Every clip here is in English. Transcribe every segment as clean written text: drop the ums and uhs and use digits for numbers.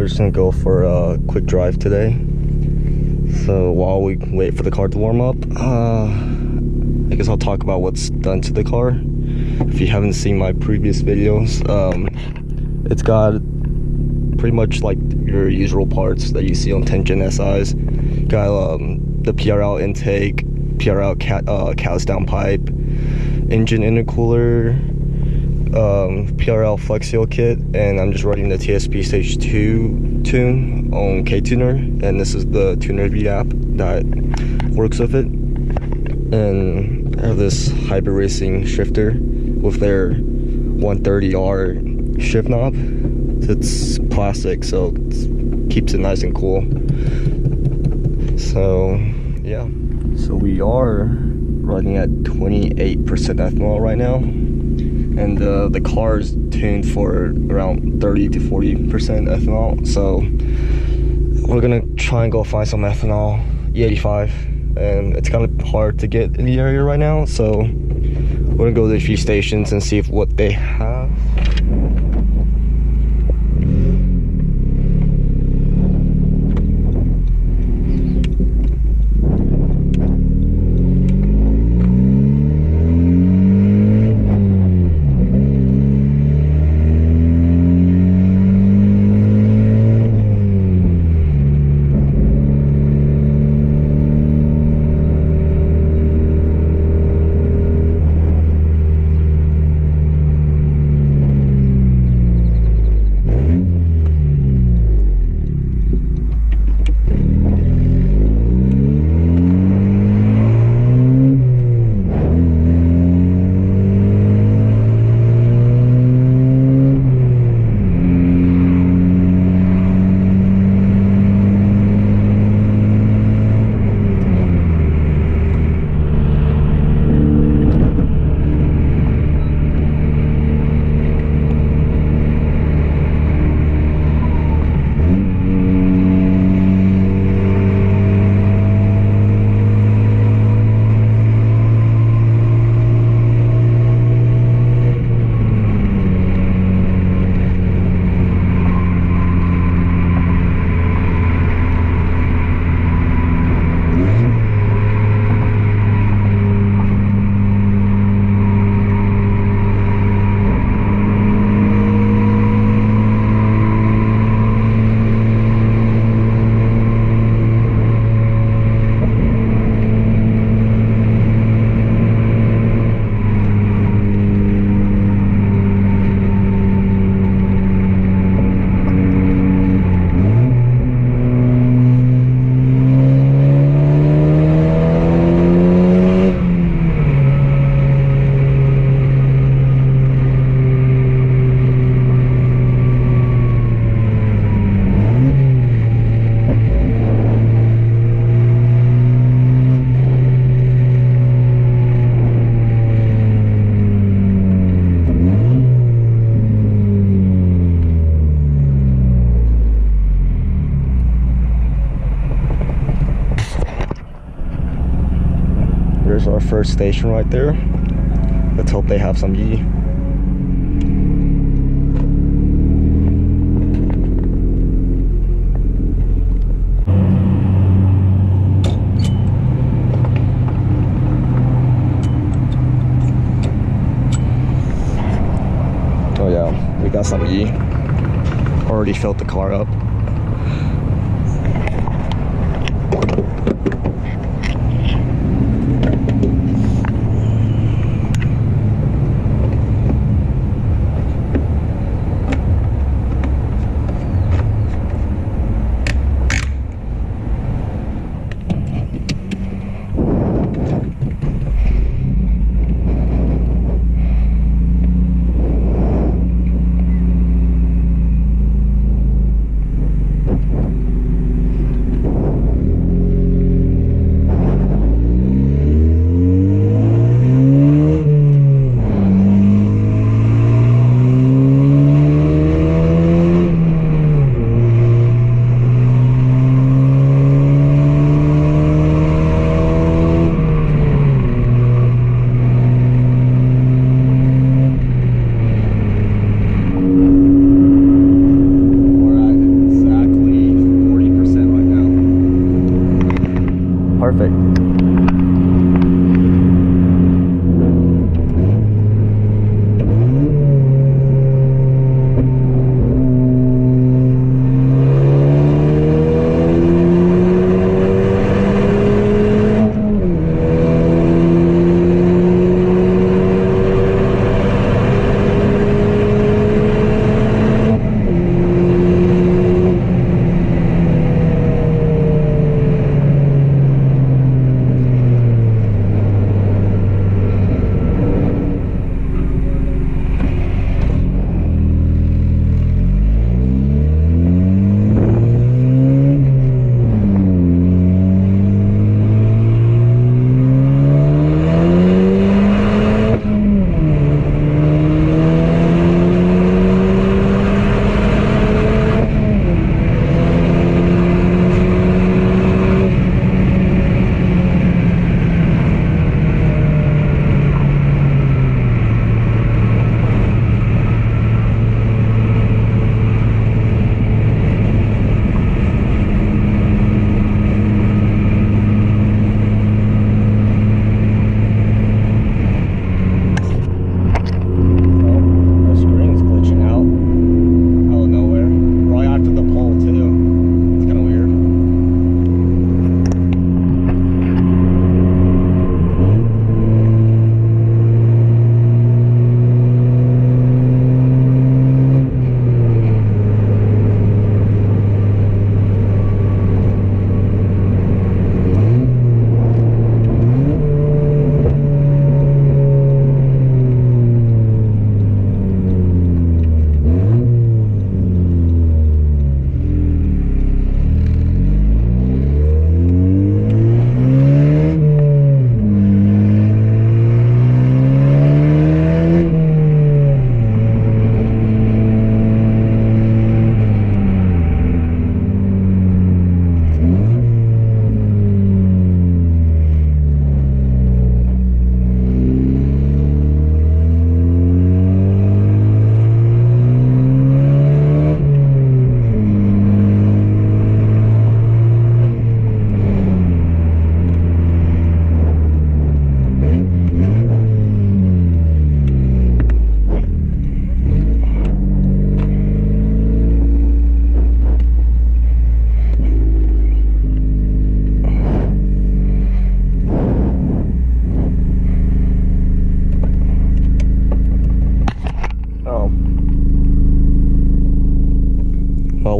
we're just gonna go for a quick drive today. So while we wait for the car to warm up, I guess I'll talk about what's done to the car. If you haven't seen my previous videos, it's got pretty much like your usual parts that you see on 10 Gen SIs. Got the PRL intake, PRL catless downpipe, Injen intercooler, PRL flex seal kit, and I'm just running the TSP Stage 2 tune on Ktuner, and this is the Ktuner V app that works with it. And I have this hybrid racing shifter with their 130R shift knob. It's plastic, so it keeps it nice and cool. So yeah, so we are running at 28% ethanol right now, and the car is tuned for around 30 to 40% ethanol. So we're gonna try and go find some ethanol, E85, and it's kind of hard to get in the area right now. So we're gonna go to a few stations and see if what they have. There's our first station right there. Let's hope they have some E. Oh yeah, we got some E. Already filled the car up.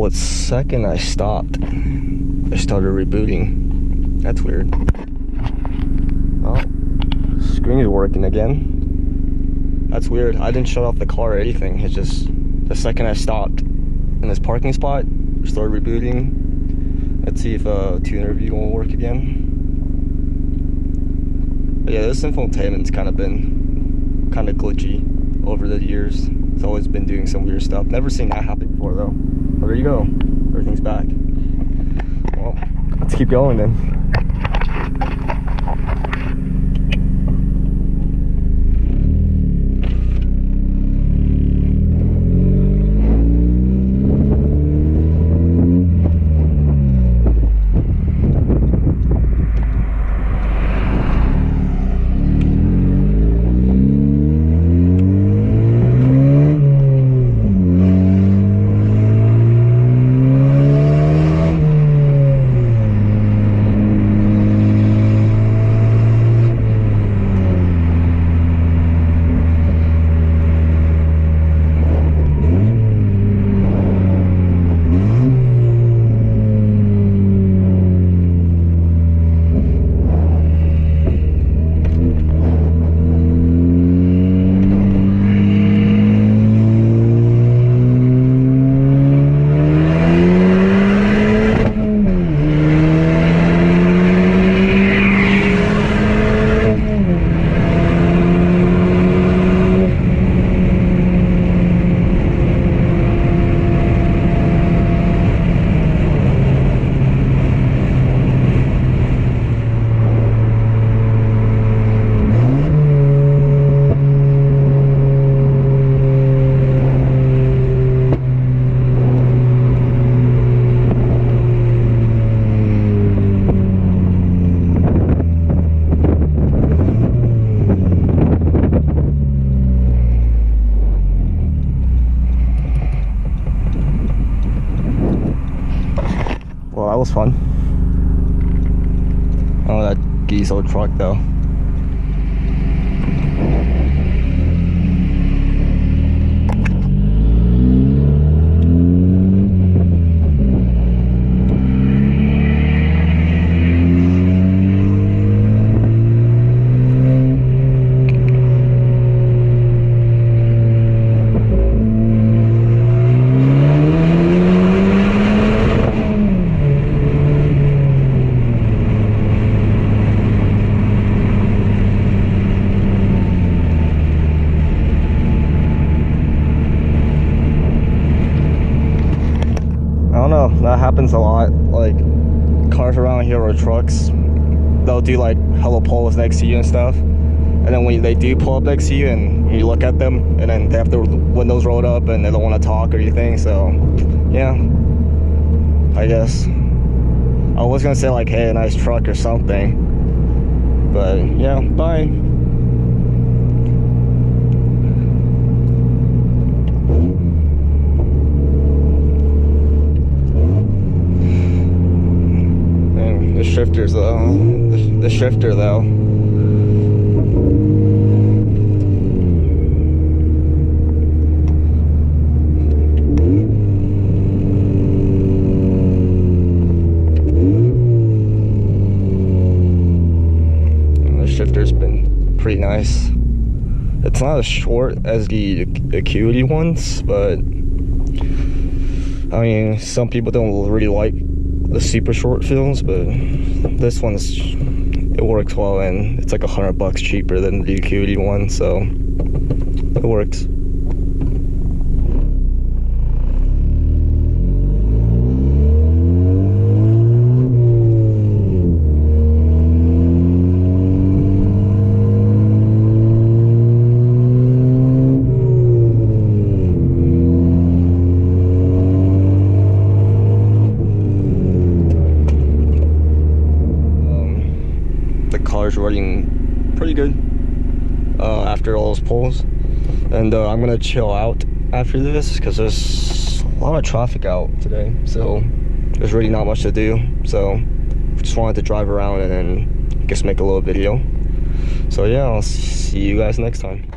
the second I stopped, I started rebooting. That's weird. Oh, screen's working again. That's weird. I didn't shut off the car or anything. It's just the second I stopped in this parking spot, started rebooting. Let's see if Ktuner V1 will work again. But yeah, this infotainment's kind of been kind of glitchy over the years. It's always been doing some weird stuff. Never seen that happen before though. Well, there you go. Everything's back. Well, let's keep going then. Well, that was fun. Oh, that diesel truck though. That happens a lot. Like cars around here or trucks, they'll do like hella pulls next to you and stuff, and then when they do pull up next to you and you look at them, and then they have their windows rolled up and they don't want to talk or anything. So yeah, I guess I was gonna say like, hey, a nice truck or something, but yeah, bye. Shifters though, the shifter though. The shifter's been pretty nice. It's not as short as the Acuity ones, but I mean, some people don't really like the super short films, but this one's, it works well, and it's like $100 cheaper than the Acuity one, so it works. Car's running pretty good after all those pulls, and I'm gonna chill out after this because there's a lot of traffic out today, so there's really not much to do. So just wanted to drive around and then I guess make a little video. So yeah, I'll see you guys next time.